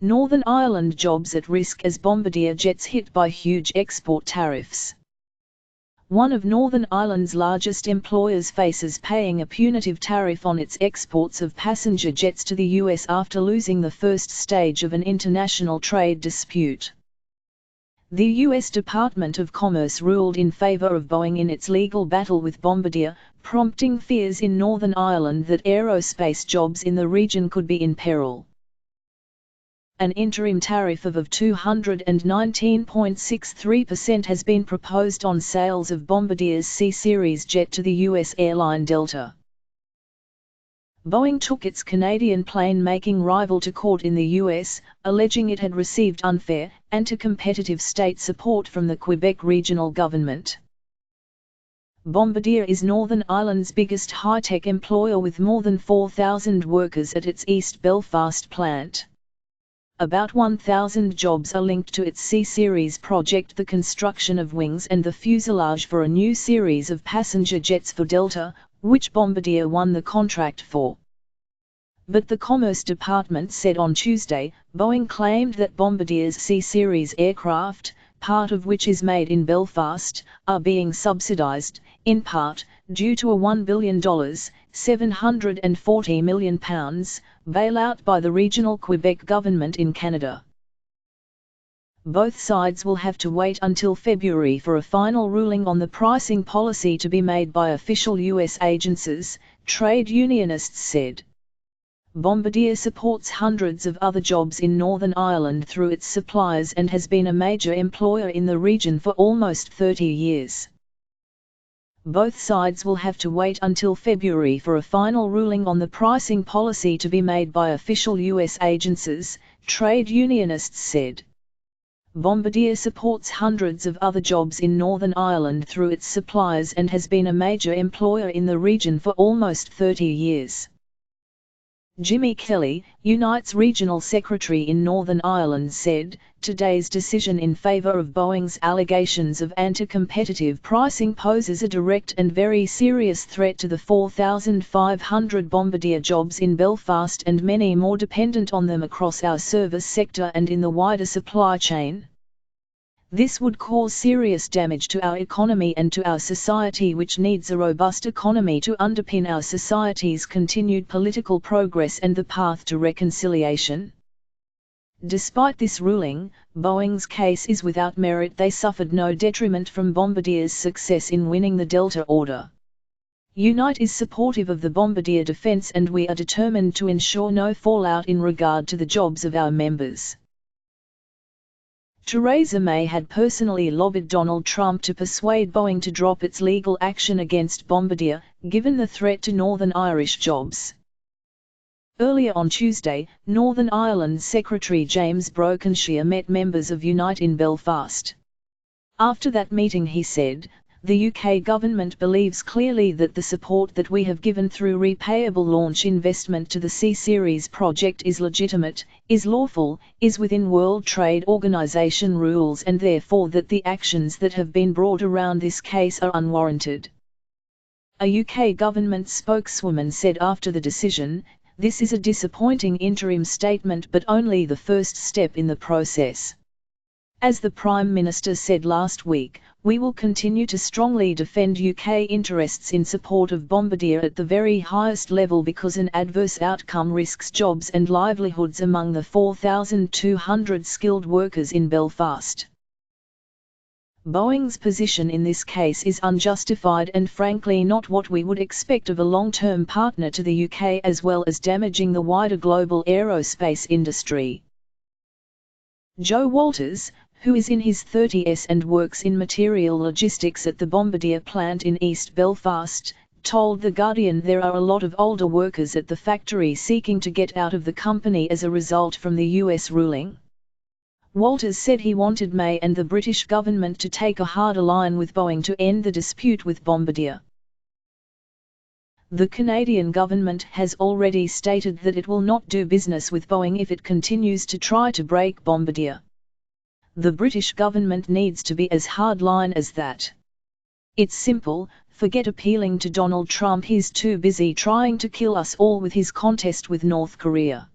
Northern Ireland jobs at risk as Bombardier jets hit by huge export tariffs. One of Northern Ireland's largest employers faces paying a punitive tariff on its exports of passenger jets to the US after losing the first stage of an international trade dispute. The US Department of Commerce ruled in favor of Boeing in its legal battle with Bombardier, prompting fears in Northern Ireland that aerospace jobs in the region could be in peril. An interim tariff of 219.63% has been proposed on sales of Bombardier's C-Series jet to the US airline Delta. Boeing took its Canadian plane-making rival to court in the US, alleging it had received unfair, anti-competitive state support from the Quebec regional government. Bombardier is Northern Ireland's biggest high-tech employer with more than 4,000 workers at its East Belfast plant. About 1,000 jobs are linked to its C-Series project, the construction of wings and the fuselage for a new series of passenger jets for Delta, which Bombardier won the contract for. But the Commerce Department said on Tuesday, Boeing claimed that Bombardier's C-Series aircraft, part of which is made in Belfast, are being subsidized, in part, due to a $1 billion, £740 million, bailout by the regional Quebec government in Canada. Both sides will have to wait until February for a final ruling on the pricing policy to be made by official US agencies, trade unionists said. Bombardier supports hundreds of other jobs in Northern Ireland through its suppliers and has been a major employer in the region for almost 30 years. Both sides will have to wait until February for a final ruling on the pricing policy to be made by official US agencies, trade unionists said. Bombardier supports hundreds of other jobs in Northern Ireland through its suppliers and has been a major employer in the region for almost 30 years. Jimmy Kelly, Unite's regional secretary in Northern Ireland, said, "Today's decision in favour of Boeing's allegations of anti-competitive pricing poses a direct and very serious threat to the 4,500 Bombardier jobs in Belfast and many more dependent on them across our service sector and in the wider supply chain. This would cause serious damage to our economy and to our society, which needs a robust economy to underpin our society's continued political progress and the path to reconciliation." Despite this ruling, Boeing's case is without merit. They suffered no detriment from Bombardier's success in winning the Delta order. Unite is supportive of the Bombardier defence and we are determined to ensure no fallout in regard to the jobs of our members. Theresa May had personally lobbied Donald Trump to persuade Boeing to drop its legal action against Bombardier, given the threat to Northern Irish jobs. Earlier on Tuesday, Northern Ireland Secretary James Brokenshire met members of Unite in Belfast. After that meeting he said, "The UK government believes clearly that the support that we have given through repayable launch investment to the C-Series project is legitimate, is lawful, is within World Trade Organization rules, and therefore that the actions that have been brought around this case are unwarranted." A UK government spokeswoman said after the decision, "This is a disappointing interim statement but only the first step in the process. As the Prime Minister said last week, we will continue to strongly defend UK interests in support of Bombardier at the very highest level because an adverse outcome risks jobs and livelihoods among the 4,200 skilled workers in Belfast." Boeing's position in this case is unjustified and frankly not what we would expect of a long-term partner to the UK, as well as damaging the wider global aerospace industry. Joe Walters, who is in his 30s and works in material logistics at the Bombardier plant in East Belfast, told The Guardian there are a lot of older workers at the factory seeking to get out of the company as a result from the US ruling. Walters said he wanted May and the British government to take a harder line with Boeing to end the dispute with Bombardier. The Canadian government has already stated that it will not do business with Boeing if it continues to try to break Bombardier. The British government needs to be as hardline as that. It's simple, forget appealing to Donald Trump, he's too busy trying to kill us all with his contest with North Korea.